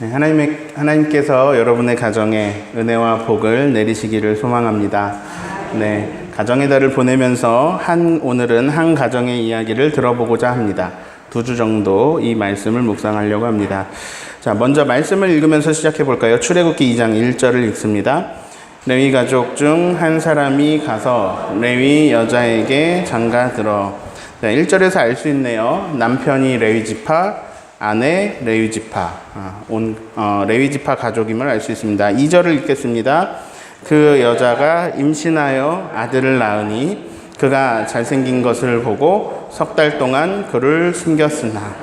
네, 하나님께서 여러분의 가정에 은혜와 복을 내리시기를 소망합니다. 네, 가정의 달을 보내면서 오늘은 한 가정의 이야기를 들어보고자 합니다. 2주 정도 이 말씀을 묵상하려고 합니다. 자, 먼저 말씀을 읽으면서 시작해 볼까요? 출애굽기 2장 1절을 읽습니다. 레위 가족 중 한 사람이 가서 레위 여자에게 장가들어. 자, 1절에서 알 수 있네요. 남편이 레위 지파, 아내 레위 지파, 레위 지파 가족임을 알 수 있습니다. 2절을 읽겠습니다. 그 여자가 임신하여 아들을 낳으니 그가 잘생긴 것을 보고 석 달 동안 그를 숨겼으나.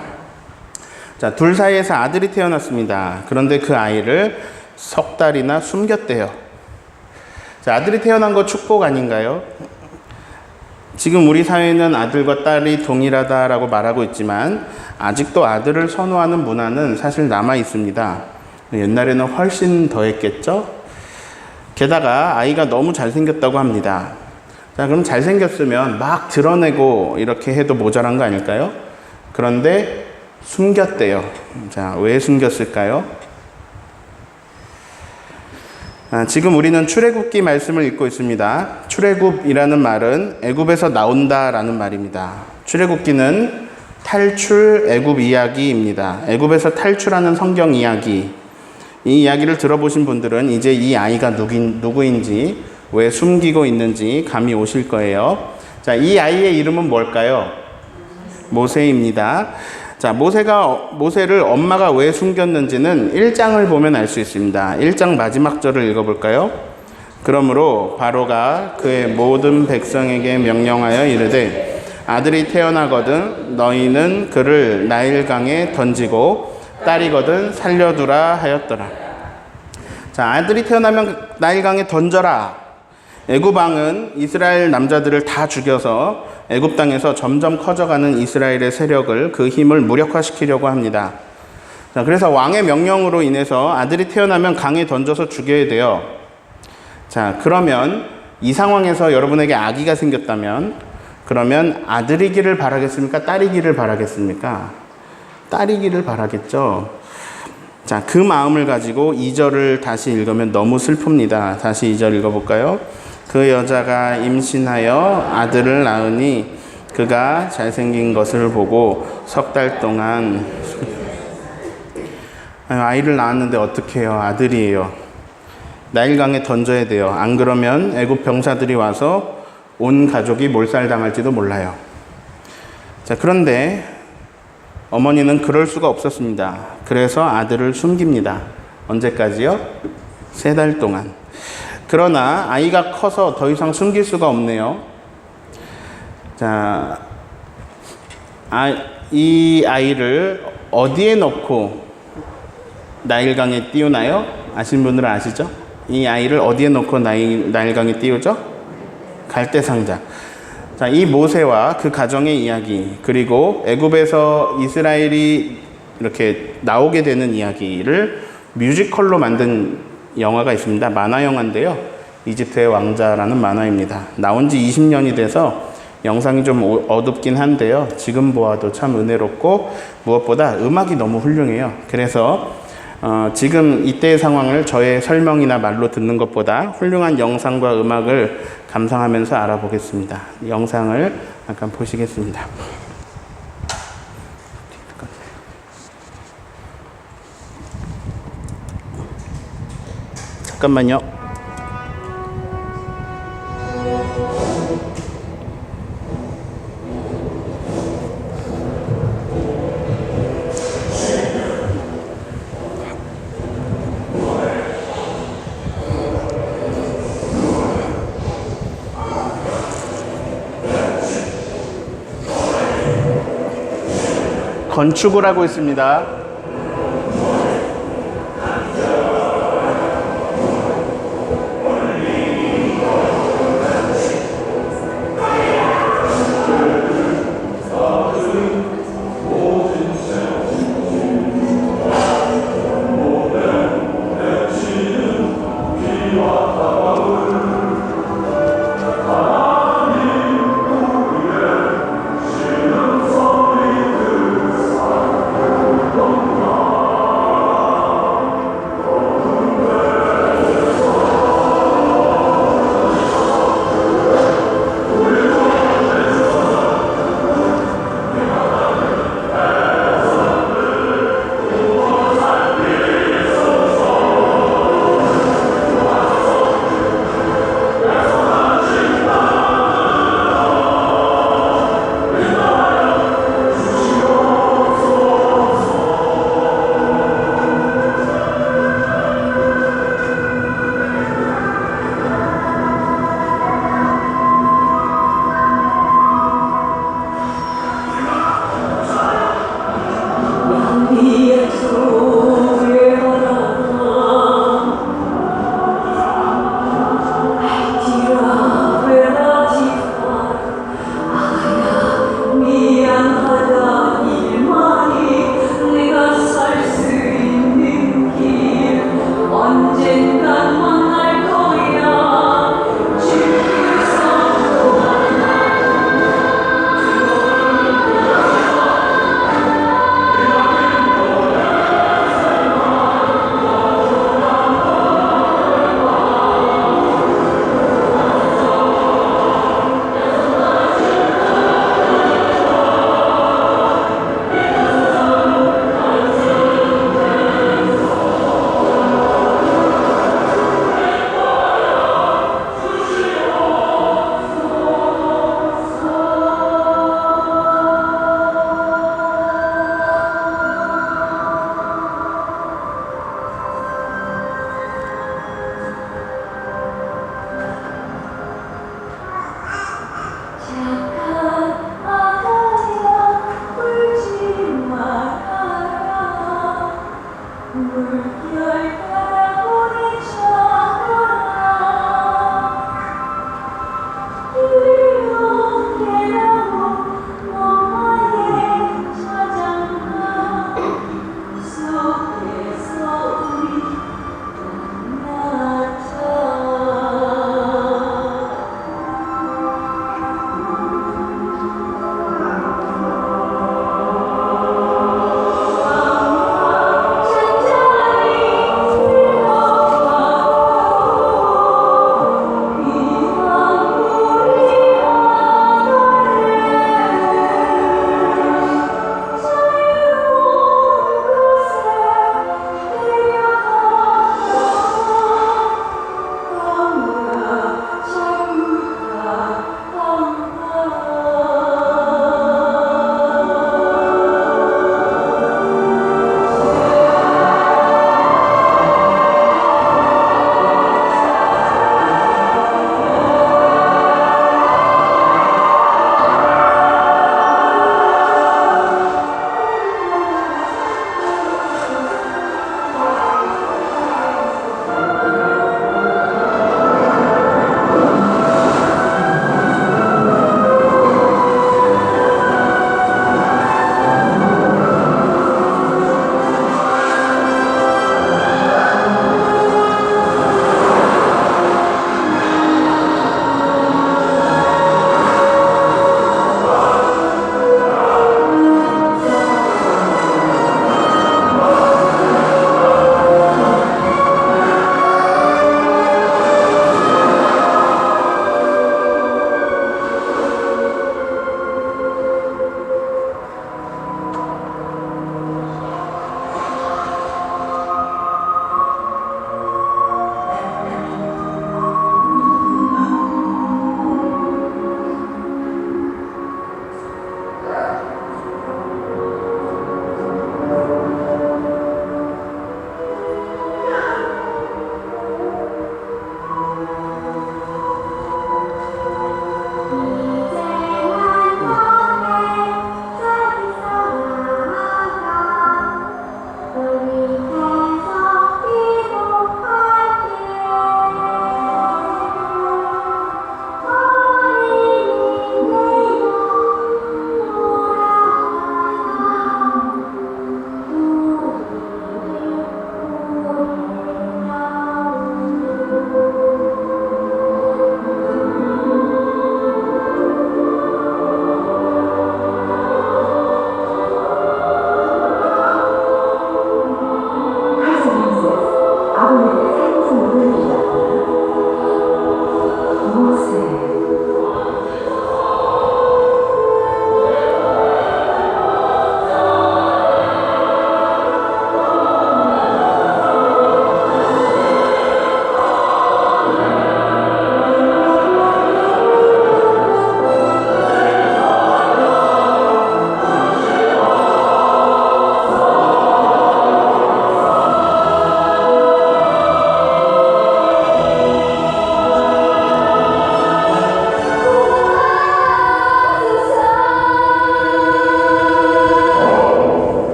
자, 둘 사이에서 아들이 태어났습니다. 그런데 그 아이를 석 달이나 숨겼대요. 자, 아들이 태어난 거 축복 아닌가요? 지금 우리 사회는 아들과 딸이 동일하다라고 말하고 있지만 아직도 아들을 선호하는 문화는 사실 남아 있습니다. 옛날에는 훨씬 더했겠죠? 게다가 아이가 너무 잘생겼다고 합니다. 자, 그럼 잘생겼으면 막 드러내고 이렇게 해도 모자란 거 아닐까요? 그런데 숨겼대요. 자, 왜 숨겼을까요? 지금 우리는 출애굽기 말씀을 읽고 있습니다. 출애굽이라는 말은 애굽에서 나온다라는 말입니다. 출애굽기는 탈출 애굽 이야기입니다. 애굽에서 탈출하는 성경 이야기. 이 이야기를 들어보신 분들은 이제 이 아이가 누구인지, 왜 숨기고 있는지 감이 오실 거예요. 자, 이 아이의 이름은 뭘까요? 모세입니다. 자, 모세를 엄마가 왜 숨겼는지는 1장을 보면 알 수 있습니다. 1장 마지막 절을 읽어볼까요? 그러므로 바로가 그의 모든 백성에게 명령하여 이르되 아들이 태어나거든 너희는 그를 나일강에 던지고 딸이거든 살려두라 하였더라. 자, 아들이 태어나면 나일강에 던져라. 애굽 왕은 이스라엘 남자들을 다 죽여서 애굽 땅에서 점점 커져가는 이스라엘의 세력을, 그 힘을 무력화시키려고 합니다. 자, 그래서 왕의 명령으로 인해서 아들이 태어나면 강에 던져서 죽여야 돼요. 자, 그러면 이 상황에서 여러분에게 아기가 생겼다면 그러면 아들이기를 바라겠습니까? 딸이기를 바라겠습니까? 딸이기를 바라겠죠. 자, 그 마음을 가지고 2절을 다시 읽으면 너무 슬픕니다. 다시 2절 읽어볼까요? 그 여자가 임신하여 아들을 낳으니 그가 잘생긴 것을 보고 석 달 동안. 아이를 낳았는데 어떻게 해요? 아들이에요. 나일강에 던져야 돼요. 안 그러면 애굽 병사들이 와서 온 가족이 몰살당할지도 몰라요. 자, 그런데 어머니는 그럴 수가 없었습니다. 그래서 아들을 숨깁니다. 언제까지요? 3달 동안. 그러나 아이가 커서 더 이상 숨길 수가 없네요. 자, 이 아이를 어디에 넣고 나일강에 띄우나요? 아시는 분들은 아시죠? 이 아이를 어디에 넣고 나일강에 띄우죠? 갈대상자. 자, 이 모세와 그 가정의 이야기, 그리고 애굽에서 이스라엘이 이렇게 나오게 되는 이야기를 뮤지컬로 만든 영화가 있습니다. 만화 영화인데요. 이집트의 왕자라는 만화입니다. 나온 지 20년이 돼서 영상이 좀 어둡긴 한데요. 지금 보아도 참 은혜롭고 무엇보다 음악이 너무 훌륭해요. 그래서 지금 이때의 상황을 저의 설명이나 말로 듣는 것보다 훌륭한 영상과 음악을 감상하면서 알아보겠습니다. 영상을 잠깐 보시겠습니다. 잠깐만요. 건축을 하고 있습니다.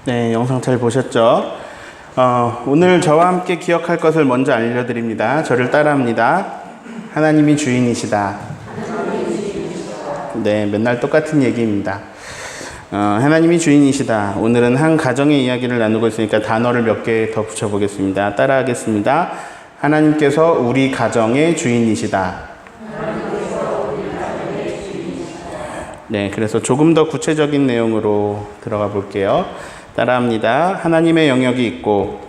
네, 영상 잘 보셨죠? 오늘 저와 함께 기억할 것을 먼저 알려드립니다. 저를 따라합니다. 하나님이 주인이시다. 네, 맨날 똑같은 얘기입니다. 하나님이 주인이시다. 오늘은 한 가정의 이야기를 나누고 있으니까 단어를 몇 개 더 붙여보겠습니다. 따라하겠습니다. 하나님께서 우리 가정의 주인이시다. 네, 그래서 조금 더 구체적인 내용으로 들어가 볼게요. 따라합니다. 하나님의 영역이 있고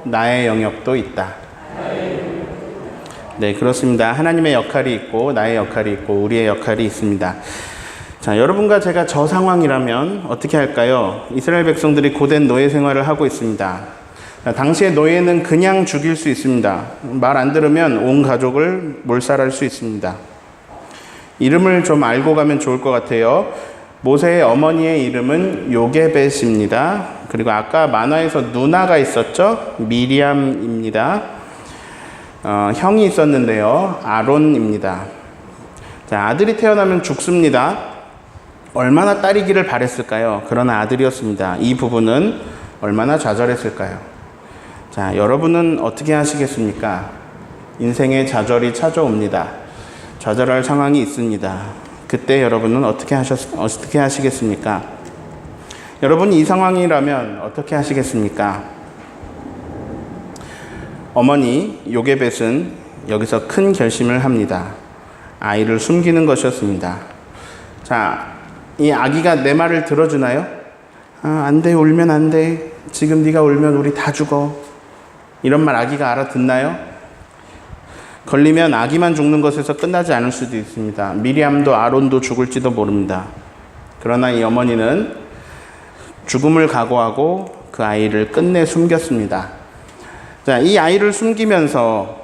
나의 영역도 있다. 네, 그렇습니다. 하나님의 역할이 있고 나의 역할이 있고 우리의 역할이 있습니다. 자, 여러분과 제가 저 상황이라면 어떻게 할까요? 이스라엘 백성들이 고된 노예 생활을 하고 있습니다. 당시의 노예는 그냥 죽일 수 있습니다. 말 안 들으면 온 가족을 몰살할 수 있습니다. 이름을 좀 알고 가면 좋을 것 같아요. 모세의 어머니의 이름은 요게벳입니다. 그리고 아까 만화에서 누나가 있었죠? 미리암입니다. 형이 있었는데요. 아론입니다. 자, 아들이 태어나면 죽습니다. 얼마나 딸이기를 바랬을까요? 그러나 아들이었습니다. 이 부부는 얼마나 좌절했을까요? 자, 여러분은 어떻게 하시겠습니까? 인생에 좌절이 찾아옵니다. 좌절할 상황이 있습니다. 그때 여러분은 어떻게 하시겠습니까? 여러분이 이 상황이라면 어떻게 하시겠습니까? 어머니 요게벳은 여기서 큰 결심을 합니다. 아이를 숨기는 것이었습니다. 자, 이 아기가 내 말을 들어주나요? 안 돼, 울면 안 돼. 지금 네가 울면 우리 다 죽어. 이런 말 아기가 알아듣나요? 걸리면 아기만 죽는 것에서 끝나지 않을 수도 있습니다. 미리암도 아론도 죽을지도 모릅니다. 그러나 이 어머니는 죽음을 각오하고 그 아이를 끝내 숨겼습니다. 자, 이 아이를 숨기면서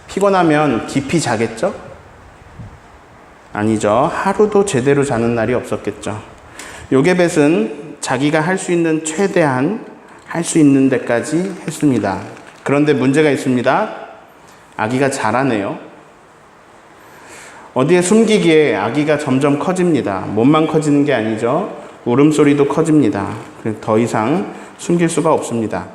피곤하면 깊이 자겠죠? 아니죠. 하루도 제대로 자는 날이 없었겠죠. 요게벳은 자기가 할 수 있는 최대한 할 수 있는 데까지 했습니다. 그런데 문제가 있습니다. 아기가 자라네요. 어디에 숨기기에 아기가 점점 커집니다. 몸만 커지는 게 아니죠. 울음소리도 커집니다. 더 이상 숨길 수가 없습니다.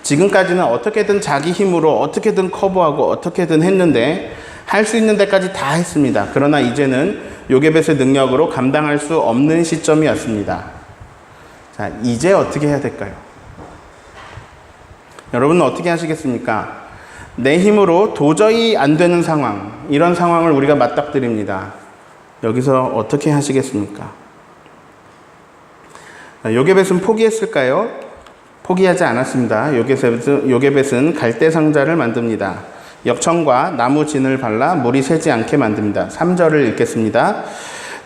지금까지는 어떻게든 자기 힘으로 어떻게든 커버하고 어떻게든 했는데 할 수 있는 데까지 다 했습니다. 그러나 이제는 요게벳의 능력으로 감당할 수 없는 시점이 왔습니다. 자, 이제 어떻게 해야 될까요? 여러분은 어떻게 하시겠습니까? 내 힘으로 도저히 안 되는 상황, 이런 상황을 우리가 맞닥뜨립니다. 여기서 어떻게 하시겠습니까? 요게벳은 포기했을까요? 포기하지 않았습니다. 요게벳은 갈대 상자를 만듭니다. 역청과 나무 진을 발라 물이 새지 않게 만듭니다. 3절을 읽겠습니다.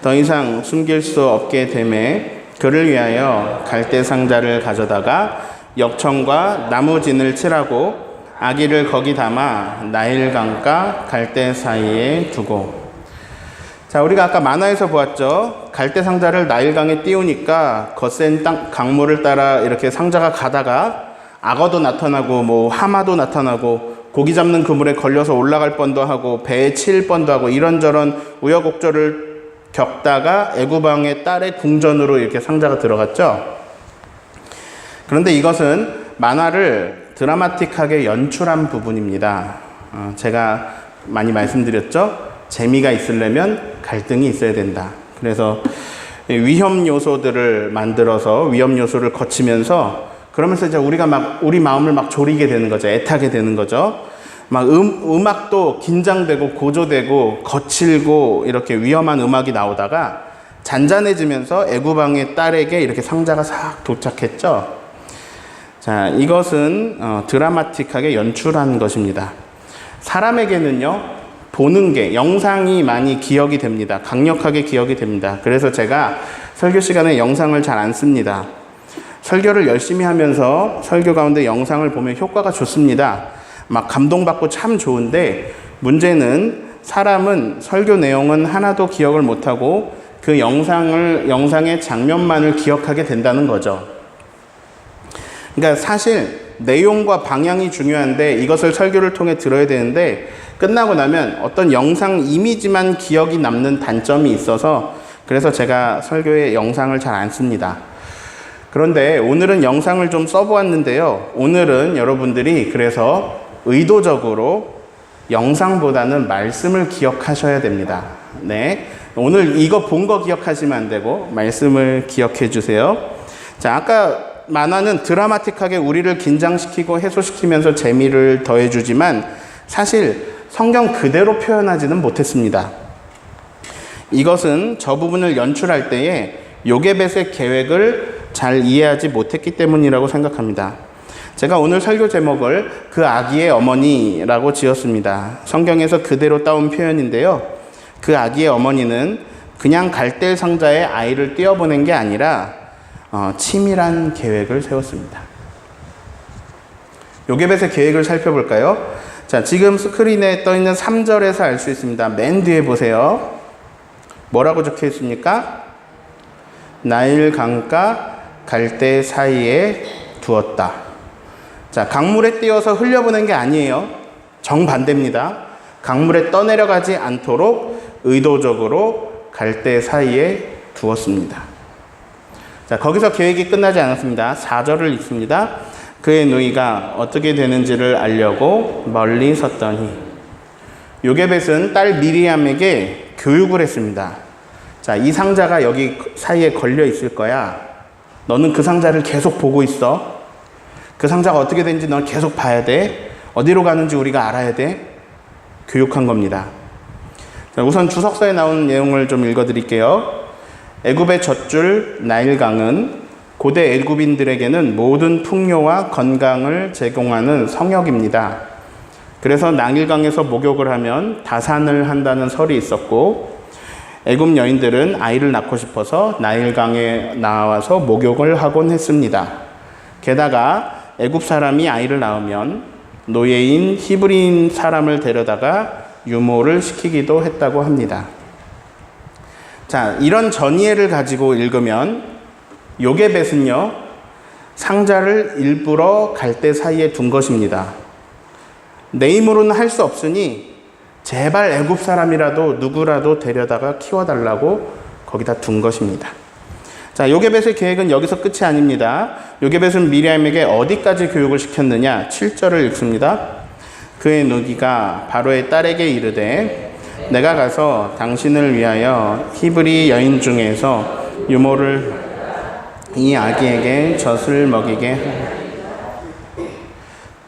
더 이상 숨길 수 없게 되매 그를 위하여 갈대 상자를 가져다가 역청과 나무 진을 칠하고 아기를 거기 담아 나일강과 갈대 사이에 두고. 자, 우리가 아까 만화에서 보았죠. 갈대 상자를 나일강에 띄우니까 거센 강물을 따라 이렇게 상자가 가다가 악어도 나타나고 하마도 나타나고 고기 잡는 그물에 걸려서 올라갈 뻔도 하고 배에 칠 뻔도 하고 이런저런 우여곡절을 겪다가 애굽 왕의 딸의 궁전으로 이렇게 상자가 들어갔죠. 그런데 이것은 만화를 드라마틱하게 연출한 부분입니다. 제가 많이 말씀드렸죠. 재미가 있으려면 갈등이 있어야 된다. 그래서 위험 요소들을 만들어서 위험 요소를 거치면서 그러면서 이제 우리 마음을 졸이게 되는 거죠. 애타게 되는 거죠. 음악도 긴장되고 고조되고 거칠고 이렇게 위험한 음악이 나오다가 잔잔해지면서 애굽 왕의 딸에게 이렇게 상자가 싹 도착했죠. 자, 이것은 드라마틱하게 연출한 것입니다. 사람에게는요, 보는 게, 영상이 많이 기억이 됩니다. 강력하게 기억이 됩니다. 그래서 제가 설교 시간에 영상을 잘 안 씁니다. 설교를 열심히 하면서 설교 가운데 영상을 보면 효과가 좋습니다. 감동받고 참 좋은데, 문제는 사람은 설교 내용은 하나도 기억을 못하고 그 영상의 장면만을 기억하게 된다는 거죠. 그러니까 사실 내용과 방향이 중요한데 이것을 설교를 통해 들어야 되는데 끝나고 나면 어떤 영상 이미지만 기억이 남는 단점이 있어서 그래서 제가 설교에 영상을 잘 안 씁니다. 그런데 오늘은 영상을 좀 써보았는데요. 오늘은 여러분들이 그래서 의도적으로 영상보다는 말씀을 기억하셔야 됩니다. 네, 오늘 이거 본 거 기억하시면 안 되고 말씀을 기억해 주세요. 자, 아까 만화는 드라마틱하게 우리를 긴장시키고 해소시키면서 재미를 더해주지만 사실 성경 그대로 표현하지는 못했습니다. 이것은 저 부분을 연출할 때에 요게벳의 계획을 잘 이해하지 못했기 때문이라고 생각합니다. 제가 오늘 설교 제목을 그 아기의 어머니라고 지었습니다. 성경에서 그대로 따온 표현인데요. 그 아기의 어머니는 그냥 갈대 상자에 아이를 띄워보낸 게 아니라 치밀한 계획을 세웠습니다. 요게벳의 계획을 살펴볼까요? 자, 지금 스크린에 떠 있는 3절에서 알 수 있습니다. 맨 뒤에 보세요. 뭐라고 적혀 있습니까? 나일 강가 갈대 사이에 두었다. 자, 강물에 띄어서 흘려보낸 게 아니에요. 정반대입니다. 강물에 떠내려가지 않도록 의도적으로 갈대 사이에 두었습니다. 자, 거기서 계획이 끝나지 않았습니다. 4절을 읽습니다. 그의 누이가 어떻게 되는지를 알려고 멀리 섰더니, 요게벳은 딸 미리암에게 교육을 했습니다. 자, 이 상자가 여기 사이에 걸려 있을 거야. 너는 그 상자를 계속 보고 있어. 그 상자가 어떻게 되는지 넌 계속 봐야 돼. 어디로 가는지 우리가 알아야 돼. 교육한 겁니다. 자, 우선 주석서에 나오는 내용을 좀 읽어드릴게요. 애굽의 젖줄 나일강은 고대 애굽인들에게는 모든 풍요와 건강을 제공하는 성역입니다. 그래서 나일강에서 목욕을 하면 다산을 한다는 설이 있었고, 애굽 여인들은 아이를 낳고 싶어서 나일강에 나와서 목욕을 하곤 했습니다. 게다가 애굽 사람이 아이를 낳으면 노예인 히브리인 사람을 데려다가 유모를 시키기도 했다고 합니다. 자, 이런 전이해를 가지고 읽으면 요게벳은요, 상자를 일부러 갈대 사이에 둔 것입니다. 내 힘으로는 할 수 없으니 제발 애굽 사람이라도 누구라도 데려다가 키워달라고 거기다 둔 것입니다. 자, 요게벳의 계획은 여기서 끝이 아닙니다. 요게벳은 미리암에게 어디까지 교육을 시켰느냐? 7절을 읽습니다. 그의 누이가 바로의 딸에게 이르되 내가 가서 당신을 위하여 히브리 여인 중에서 유모를 이 아기에게 젖을 먹이게 하라.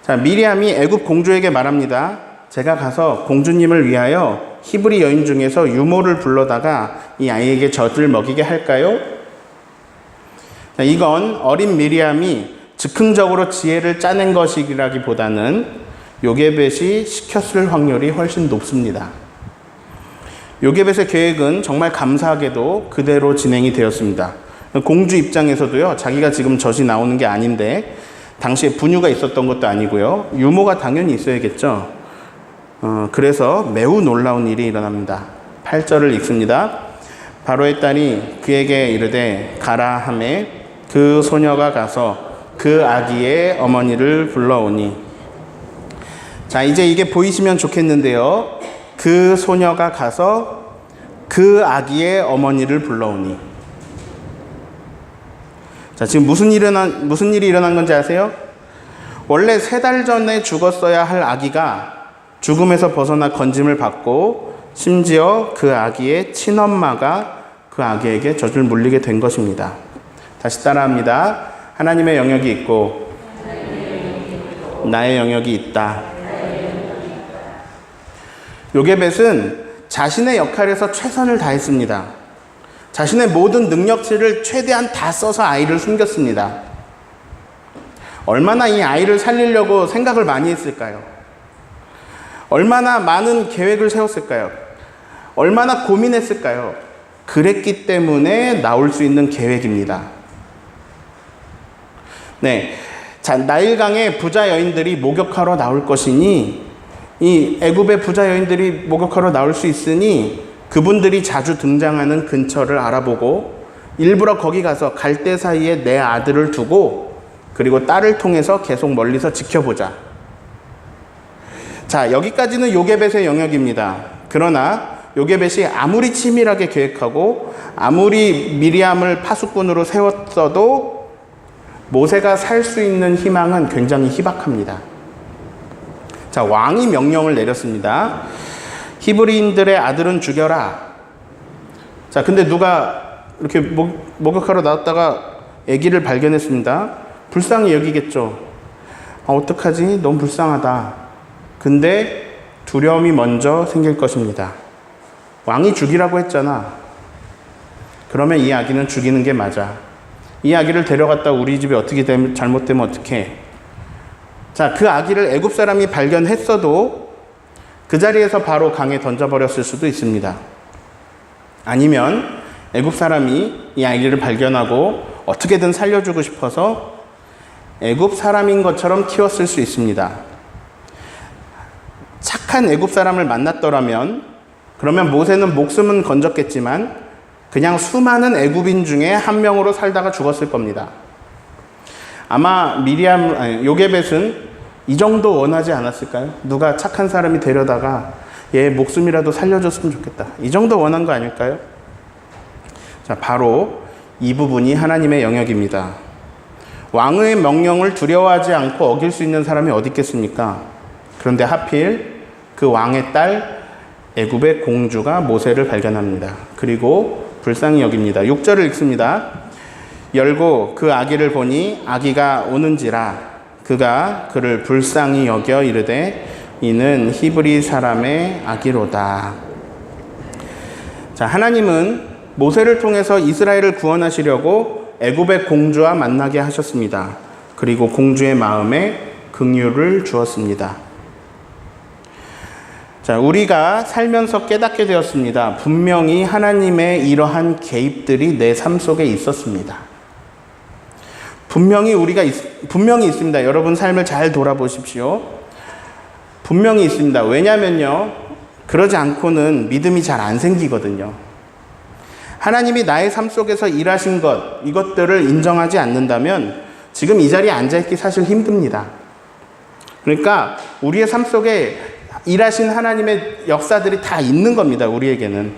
자, 미리암이 애굽 공주에게 말합니다. 제가 가서 공주님을 위하여 히브리 여인 중에서 유모를 불러다가 이 아이에게 젖을 먹이게 할까요? 자, 이건 어린 미리암이 즉흥적으로 지혜를 짜낸 것이라기보다는 요게벳이 시켰을 확률이 훨씬 높습니다. 요게벳의 계획은 정말 감사하게도 그대로 진행이 되었습니다. 공주 입장에서도요, 자기가 지금 젖이 나오는 게 아닌데 당시에 분유가 있었던 것도 아니고요, 유모가 당연히 있어야겠죠. 그래서 매우 놀라운 일이 일어납니다. 8절을 읽습니다. 바로의 딸이 그에게 이르되 가라 하매 그 소녀가 가서 그 아기의 어머니를 불러오니. 자, 이제 이게 보이시면 좋겠는데요, 그 소녀가 가서 그 아기의 어머니를 불러오니. 자, 지금 무슨 일이 일어난 건지 아세요? 원래 3달 전에 죽었어야 할 아기가 죽음에서 벗어나 건짐을 받고, 심지어 그 아기의 친엄마가 그 아기에게 젖을 물리게 된 것입니다. 다시 따라합니다. 하나님의 영역이 있고 나의 영역이 있다. 요게벳은 자신의 역할에서 최선을 다했습니다. 자신의 모든 능력치를 최대한 다 써서 아이를 숨겼습니다. 얼마나 이 아이를 살리려고 생각을 많이 했을까요? 얼마나 많은 계획을 세웠을까요? 얼마나 고민했을까요? 그랬기 때문에 나올 수 있는 계획입니다. 네, 자, 나일강의 부자 여인들이 목욕하러 나올 것이니, 이 애굽의 부자 여인들이 목욕하러 나올 수 있으니 그분들이 자주 등장하는 근처를 알아보고 일부러 거기 가서 갈대 사이에 내 아들을 두고 그리고 딸을 통해서 계속 멀리서 지켜보자. 자, 여기까지는 요게벳의 영역입니다. 그러나 요게벳이 아무리 치밀하게 계획하고 아무리 미리암을 파수꾼으로 세웠어도 모세가 살 수 있는 희망은 굉장히 희박합니다. 자, 왕이 명령을 내렸습니다. 히브리인들의 아들은 죽여라. 자, 근데 누가 이렇게 목욕하러 나왔다가 아기를 발견했습니다. 불쌍히 여기겠죠. 어떡하지? 너무 불쌍하다. 근데 두려움이 먼저 생길 것입니다. 왕이 죽이라고 했잖아. 그러면 이 아기는 죽이는 게 맞아. 이 아기를 데려갔다 우리 집에 어떻게 잘못되면 어떡해. 자, 그 아기를 애굽 사람이 발견했어도 그 자리에서 바로 강에 던져버렸을 수도 있습니다. 아니면 애굽 사람이 이 아기를 발견하고 어떻게든 살려주고 싶어서 애굽 사람인 것처럼 키웠을 수 있습니다. 착한 애굽 사람을 만났더라면 그러면 모세는 목숨은 건졌겠지만 그냥 수많은 애굽인 중에 한 명으로 살다가 죽었을 겁니다. 아마 요게벳은 이 정도 원하지 않았을까요? 누가 착한 사람이 데려다가 얘 목숨이라도 살려줬으면 좋겠다. 이 정도 원한 거 아닐까요? 자, 바로 이 부분이 하나님의 영역입니다. 왕의 명령을 두려워하지 않고 어길 수 있는 사람이 어디 있겠습니까? 그런데 하필 그 왕의 딸 애굽의 공주가 모세를 발견합니다. 그리고 불쌍히 여깁니다. 6절을 읽습니다. 열고 그 아기를 보니 아기가 오는지라 그가 그를 불쌍히 여겨 이르되 이는 히브리 사람의 아기로다. 자, 하나님은 모세를 통해서 이스라엘을 구원하시려고 애굽의 공주와 만나게 하셨습니다. 그리고 공주의 마음에 긍휼을 주었습니다. 자, 우리가 살면서 깨닫게 되었습니다. 분명히 하나님의 이러한 개입들이 내 삶 속에 있었습니다. 분명히 있습니다. 여러분 삶을 잘 돌아보십시오. 분명히 있습니다. 왜냐면요, 그러지 않고는 믿음이 잘 안 생기거든요. 하나님이 나의 삶 속에서 일하신 것, 이것들을 인정하지 않는다면 지금 이 자리에 앉아있기 사실 힘듭니다. 그러니까 우리의 삶 속에 일하신 하나님의 역사들이 다 있는 겁니다. 우리에게는.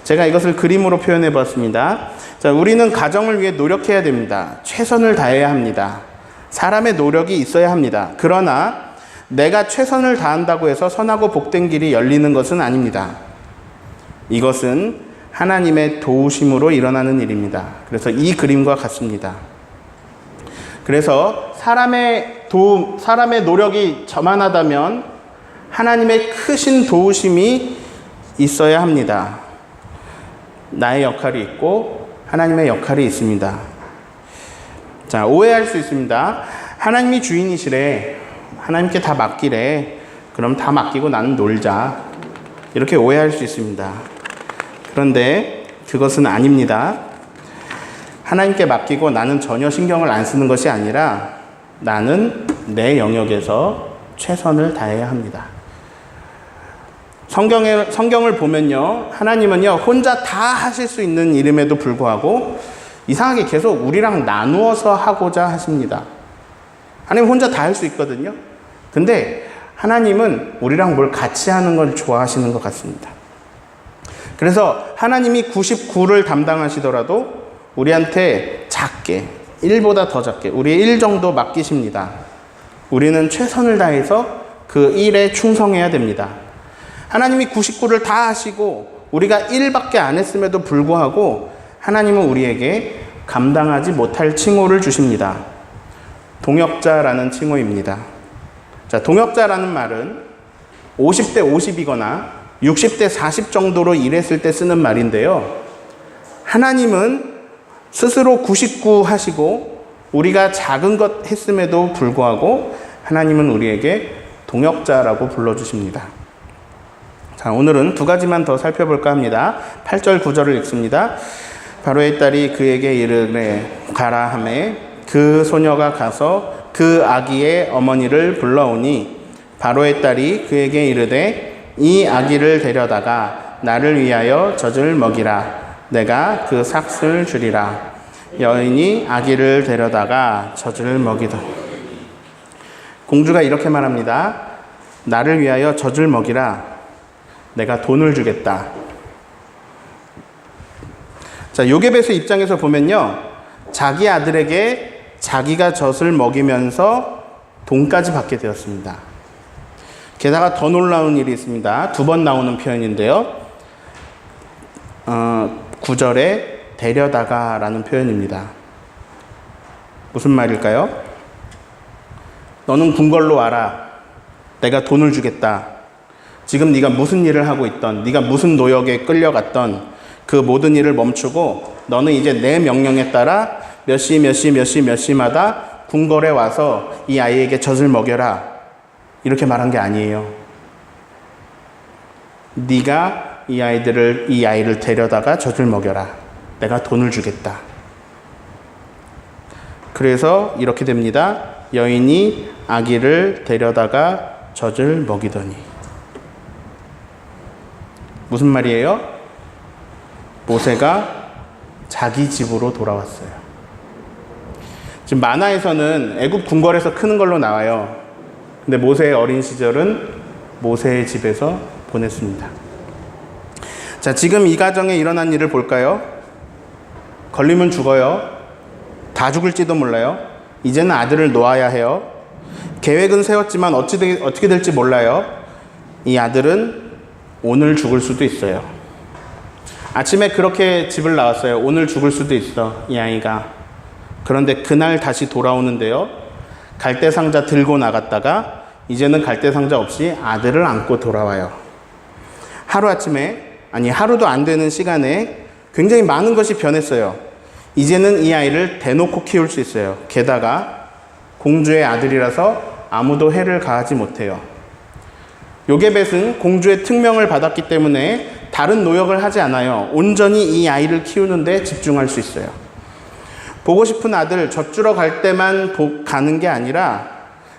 제가 이것을 그림으로 표현해 봤습니다. 자, 우리는 가정을 위해 노력해야 됩니다. 최선을 다해야 합니다. 사람의 노력이 있어야 합니다. 그러나 내가 최선을 다한다고 해서 선하고 복된 길이 열리는 것은 아닙니다. 이것은 하나님의 도우심으로 일어나는 일입니다. 그래서 이 그림과 같습니다. 그래서 사람의 노력이 저만하다면 하나님의 크신 도우심이 있어야 합니다. 나의 역할이 있고 하나님의 역할이 있습니다. 자, 오해할 수 있습니다. 하나님이 주인이시래. 하나님께 다 맡기래. 그럼 다 맡기고 나는 놀자. 이렇게 오해할 수 있습니다. 그런데 그것은 아닙니다. 하나님께 맡기고 나는 전혀 신경을 안 쓰는 것이 아니라 나는 내 영역에서 최선을 다해야 합니다. 성경을 보면요, 하나님은요, 혼자 다 하실 수 있는 일임에도 불구하고 이상하게 계속 우리랑 나누어서 하고자 하십니다. 하나님 혼자 다 할 수 있거든요. 근데 하나님은 우리랑 뭘 같이 하는 걸 좋아하시는 것 같습니다. 그래서 하나님이 99를 담당하시더라도 우리한테 작게, 1보다 더 작게, 우리의 1 정도 맡기십니다. 우리는 최선을 다해서 그 1에 충성해야 됩니다. 하나님이 99를 다 하시고 우리가 1밖에 안 했음에도 불구하고 하나님은 우리에게 감당하지 못할 칭호를 주십니다. 동역자라는 칭호입니다. 자, 동역자라는 말은 50대 50이거나 60대 40 정도로 일했을 때 쓰는 말인데요. 하나님은 스스로 99 하시고 우리가 작은 것 했음에도 불구하고 하나님은 우리에게 동역자라고 불러주십니다. 자, 오늘은 두 가지만 더 살펴볼까 합니다. 8절 9절을 읽습니다. 바로의 딸이 그에게 이르되 가라 하매 그 소녀가 가서 그 아기의 어머니를 불러오니 바로의 딸이 그에게 이르되 이 아기를 데려다가 나를 위하여 젖을 먹이라. 내가 그 삭을 주리라. 여인이 아기를 데려다가 젖을 먹이더니 공주가 이렇게 말합니다. 나를 위하여 젖을 먹이라. 내가 돈을 주겠다. 자, 요게벳의 입장에서 보면요, 자기 아들에게 자기가 젖을 먹이면서 돈까지 받게 되었습니다. 게다가 더 놀라운 일이 있습니다. 2번 나오는 표현인데요. 9절에 데려다가 라는 표현입니다. 무슨 말일까요? 너는 궁궐로 와라. 내가 돈을 주겠다. 지금 네가 무슨 일을 하고 있던, 네가 무슨 노역에 끌려갔던 그 모든 일을 멈추고 너는 이제 내 명령에 따라 몇 시마다 궁궐에 와서 이 아이에게 젖을 먹여라. 이렇게 말한 게 아니에요. 네가 이 아이를 데려다가 젖을 먹여라. 내가 돈을 주겠다. 그래서 이렇게 됩니다. 여인이 아기를 데려다가 젖을 먹이더니. 무슨 말이에요? 모세가 자기 집으로 돌아왔어요. 지금 만화에서는 애굽 궁궐에서 크는 걸로 나와요. 근데 모세의 어린 시절은 모세의 집에서 보냈습니다. 자, 지금 이 가정에 일어난 일을 볼까요? 걸리면 죽어요. 다 죽을지도 몰라요. 이제는 아들을 놓아야 해요. 계획은 세웠지만 어떻게 될지 몰라요. 이 아들은 오늘 죽을 수도 있어요. 아침에 그렇게 집을 나왔어요. 오늘 죽을 수도 있어, 이 아이가. 그런데 그날 다시 돌아오는데요. 갈대상자 들고 나갔다가 이제는 갈대상자 없이 아들을 안고 돌아와요. 하루도 안 되는 시간에 굉장히 많은 것이 변했어요. 이제는 이 아이를 대놓고 키울 수 있어요. 게다가 공주의 아들이라서 아무도 해를 가하지 못해요. 요게벳은 공주의 특명을 받았기 때문에 다른 노역을 하지 않아요. 온전히 이 아이를 키우는데 집중할 수 있어요. 보고 싶은 아들 젖주러 갈 때만 가는 게 아니라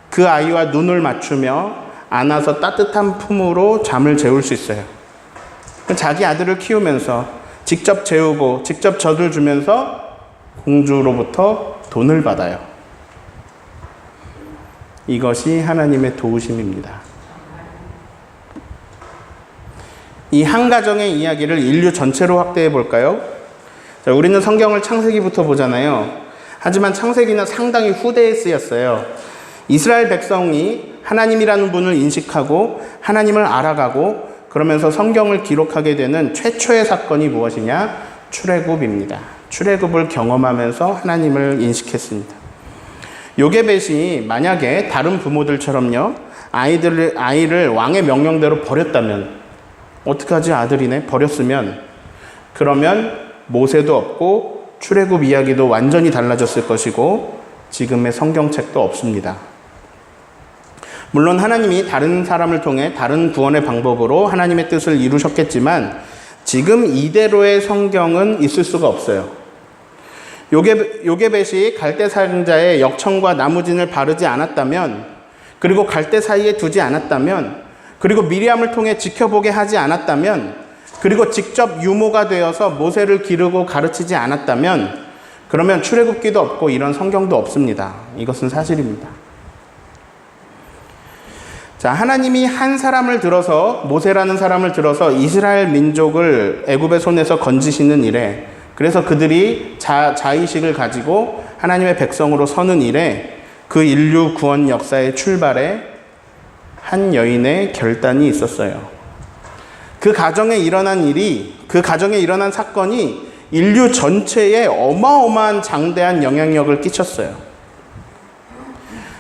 그 아이와 눈을 맞추며 안아서 따뜻한 품으로 잠을 재울 수 있어요. 자기 아들을 키우면서 직접 재우고 직접 젖을 주면서 공주로부터 돈을 받아요. 이것이 하나님의 도우심입니다. 이 한 가정의 이야기를 인류 전체로 확대해 볼까요? 자, 우리는 성경을 창세기부터 보잖아요. 하지만 창세기는 상당히 후대에 쓰였어요. 이스라엘 백성이 하나님이라는 분을 인식하고 하나님을 알아가고 그러면서 성경을 기록하게 되는 최초의 사건이 무엇이냐? 출애굽입니다. 출애굽을 경험하면서 하나님을 인식했습니다. 요게벳이 만약에 다른 부모들처럼요, 아이를 왕의 명령대로 버렸다면, 어떡하지? 아들이네? 버렸으면, 그러면 모세도 없고 출애굽 이야기도 완전히 달라졌을 것이고 지금의 성경책도 없습니다. 물론 하나님이 다른 사람을 통해 다른 구원의 방법으로 하나님의 뜻을 이루셨겠지만 지금 이대로의 성경은 있을 수가 없어요. 요게벳이 갈대 상자에 역청과 나무진을 바르지 않았다면, 그리고 갈대 사이에 두지 않았다면, 그리고 미리암을 통해 지켜보게 하지 않았다면, 그리고 직접 유모가 되어서 모세를 기르고 가르치지 않았다면, 그러면 출애굽기도 없고 이런 성경도 없습니다. 이것은 사실입니다. 자, 하나님이 한 사람을 들어서, 모세라는 사람을 들어서 이스라엘 민족을 애굽의 손에서 건지시는 일에, 그래서 그들이 자의식을 가지고 하나님의 백성으로 서는 일에, 그 인류 구원 역사의 출발에 한 여인의 결단이 있었어요. 그 가정에 일어난 사건이 인류 전체에 어마어마한 장대한 영향력을 끼쳤어요.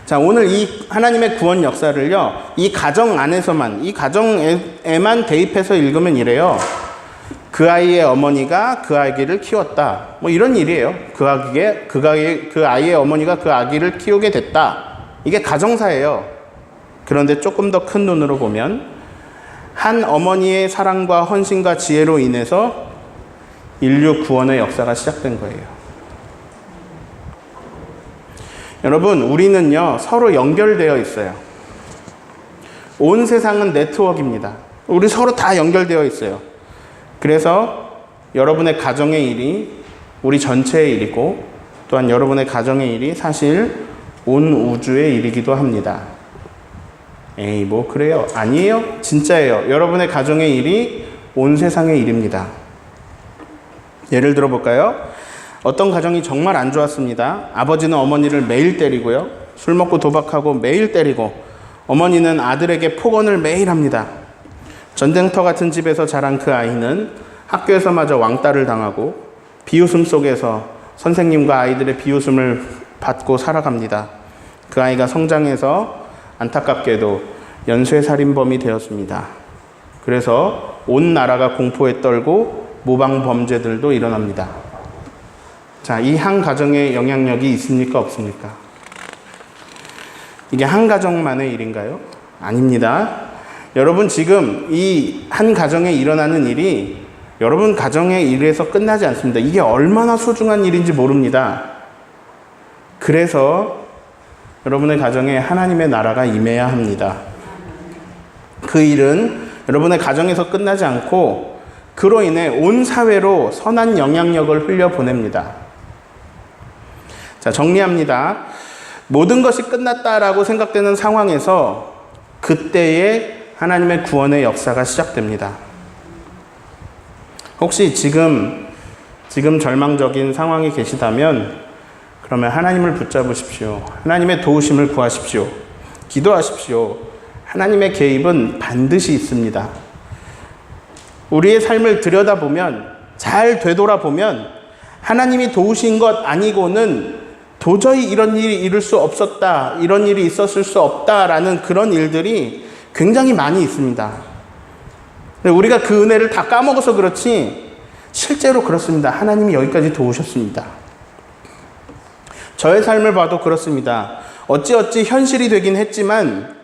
자, 오늘 이 하나님의 구원 역사를요, 이 가정 안에서만, 이 가정에만 대입해서 읽으면 이래요. 그 아이의 어머니가 그 아기를 키웠다. 뭐 이런 일이에요. 그 아이의 어머니가 그 아기를 키우게 됐다. 이게 가정사예요. 그런데 조금 더 큰 눈으로 보면 한 어머니의 사랑과 헌신과 지혜로 인해서 인류 구원의 역사가 시작된 거예요. 여러분, 우리는요, 서로 연결되어 있어요. 온 세상은 네트워크입니다. 우리 서로 다 연결되어 있어요. 그래서 여러분의 가정의 일이 우리 전체의 일이고, 또한 여러분의 가정의 일이 사실 온 우주의 일이기도 합니다. 에이, 뭐 그래요? 아니에요? 진짜예요. 여러분의 가정의 일이 온 세상의 일입니다. 예를 들어 볼까요? 어떤 가정이 정말 안 좋았습니다. 아버지는 어머니를 매일 때리고요. 술 먹고 도박하고 매일 때리고, 어머니는 아들에게 폭언을 매일 합니다. 전쟁터 같은 집에서 자란 그 아이는 학교에서마저 왕따를 당하고 비웃음 속에서 선생님과 아이들의 비웃음을 받고 살아갑니다. 그 아이가 성장해서 안타깝게도 연쇄살인범이 되었습니다. 그래서 온 나라가 공포에 떨고 모방 범죄들도 일어납니다. 자, 이 한 가정의 영향력이 있습니까? 없습니까? 이게 한 가정만의 일인가요? 아닙니다. 여러분, 지금 이 한 가정에 일어나는 일이 여러분 가정의 일에서 끝나지 않습니다. 이게 얼마나 소중한 일인지 모릅니다. 그래서 여러분의 가정에 하나님의 나라가 임해야 합니다. 그 일은 여러분의 가정에서 끝나지 않고 그로 인해 온 사회로 선한 영향력을 흘려보냅니다. 자, 정리합니다. 모든 것이 끝났다라고 생각되는 상황에서 그때에 하나님의 구원의 역사가 시작됩니다. 혹시 지금 지금 절망적인 상황이 계시다면 그러면 하나님을 붙잡으십시오. 하나님의 도우심을 구하십시오. 기도하십시오. 하나님의 개입은 반드시 있습니다. 우리의 삶을 들여다보면, 잘 되돌아보면 하나님이 도우신 것 아니고는 도저히 이런 일이 이룰 수 없었다, 이런 일이 있었을 수 없다라는 그런 일들이 굉장히 많이 있습니다. 우리가 그 은혜를 다 까먹어서 그렇지 실제로 그렇습니다. 하나님이 여기까지 도우셨습니다. 저의 삶을 봐도 그렇습니다. 어찌어찌 현실이 되긴 했지만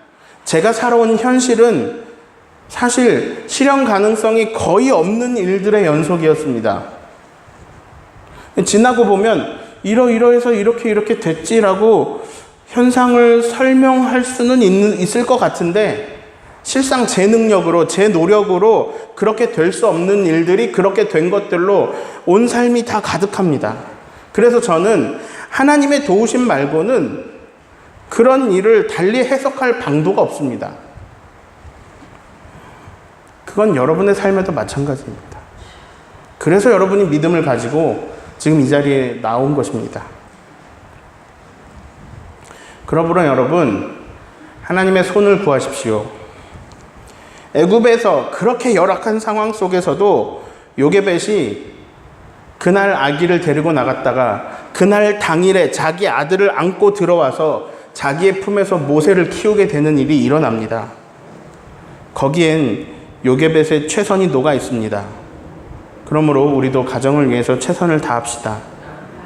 제가 살아온 현실은 사실 실현 가능성이 거의 없는 일들의 연속이었습니다. 지나고 보면 이러해서 이렇게 됐지라고 현상을 설명할 수는 있을 것 같은데 실상 제 능력으로, 제 노력으로 그렇게 될 수 없는 일들이 그렇게 된 것들로 온 삶이 다 가득합니다. 그래서 저는 하나님의 도우심 말고는 그런 일을 달리 해석할 방도가 없습니다. 그건 여러분의 삶에도 마찬가지입니다. 그래서 여러분이 믿음을 가지고 지금 이 자리에 나온 것입니다. 그러므로 여러분, 하나님의 손을 구하십시오. 애굽에서 그렇게 열악한 상황 속에서도 요게벳이 그날 아기를 데리고 나갔다가 그날 당일에 자기 아들을 안고 들어와서 자기의 품에서 모세를 키우게 되는 일이 일어납니다. 거기엔 요게벳의 최선이 녹아 있습니다. 그러므로 우리도 가정을 위해서 최선을 다합시다.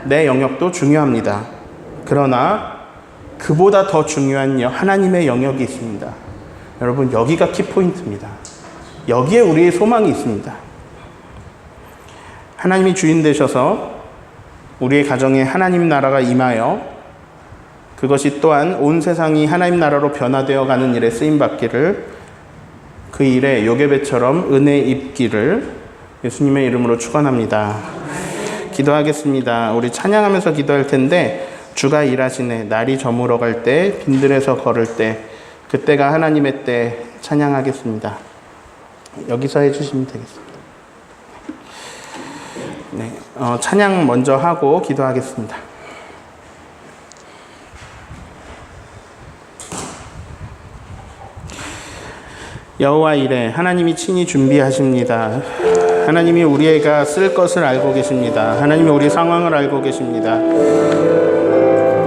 내 영역도 중요합니다. 그러나 그보다 더 중요한 하나님의 영역이 있습니다. 여러분, 여기가 키포인트입니다. 여기에 우리의 소망이 있습니다. 하나님이 주인 되셔서 우리의 가정에 하나님 나라가 임하여 그것이 또한 온 세상이 하나님 나라로 변화되어 가는 일에 쓰임받기를, 그 일에 요게벳처럼 은혜 입기를 예수님의 이름으로 축원합니다. 기도하겠습니다. 우리 찬양하면서 기도할 텐데, 주가 일하시네, 날이 저물어 갈 때, 빈들에서 걸을 때, 그때가 하나님의 때 찬양하겠습니다. 여기서 해주시면 되겠습니다. 네, 찬양 먼저 하고 기도하겠습니다. 여호와 이레, 하나님이 친히 준비하십니다. 하나님이 우리가 쓸 것을 알고 계십니다. 하나님이 우리 상황을 알고 계십니다.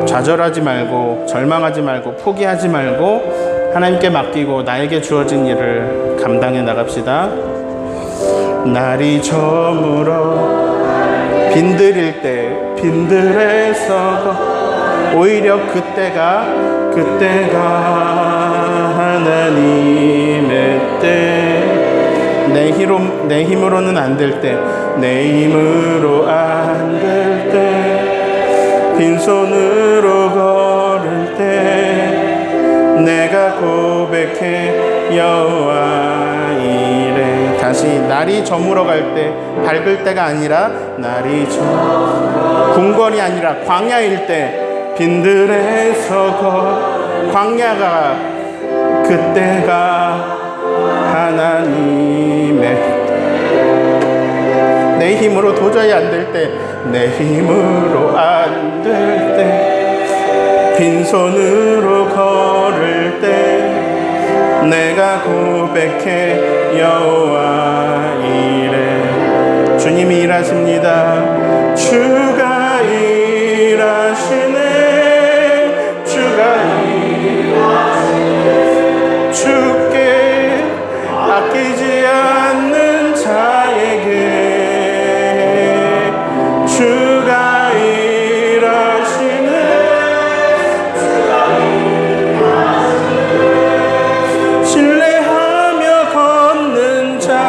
좌절하지 말고, 절망하지 말고, 포기하지 말고 하나님께 맡기고 나에게 주어진 일을 감당해 나갑시다. 날이 저물어 빈들일 때, 빈들에서 오히려 그때가 하나님의 때, 내 힘으로는 안 될 때, 내 힘으로 안 될 때, 빈손으로 걸을 때, 내가 고백해 여호와 이레. 다시, 날이 저물어 갈 때, 밝을 때가 아니라 날이 궁궐이 아니라 광야일 때, 빈들에서 광야가 그때가 하나님의, 내 힘으로 도저히 안 될 때, 내 힘으로 안 될 때, 빈손으로 걸을 때, 내가 고백해 여호와 이레. 주님이 일하십니다. 주가 일하시네, 주가 일하시네. 주께 아끼지 않는 자에게 주가 일하시네, 주가 일하시네. 신뢰하며 걷는 자에게.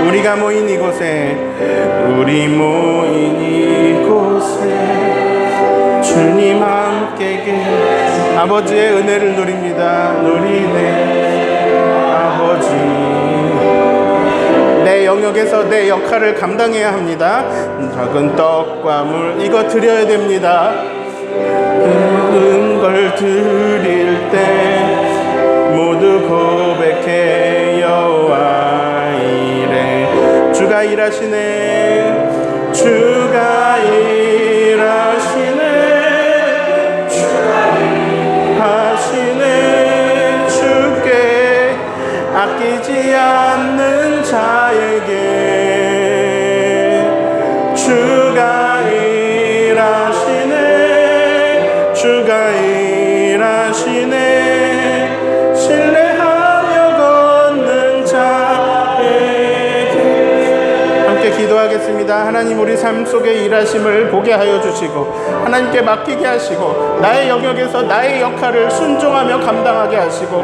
우리가 모인 이곳에, 우리 모인 이곳에 주님 함께 계시, 아버지의 은혜를 누립니다. 누리네 아버지. 내 영역에서 내 역할을 감당해야 합니다. 작은 떡과 물, 이거 드려야 됩니다. 모든 걸 드릴 때 모두 고백해 여호와 이레. 주가 주가 일하시네. 주가 일하시네. 주가 일하시네. 주께 아끼지 않는 자에게 주가 일하시네. 주가 일하시네. 신뢰하며 걷는 자에게. 함께 기도하겠습니다. 하나님, 우리 삶 속에 일하심을 보게 하여 주시고 하나님께 맡기게 하시고 나의 영역에서 나의 역할을 순종하며 감당하게 하시고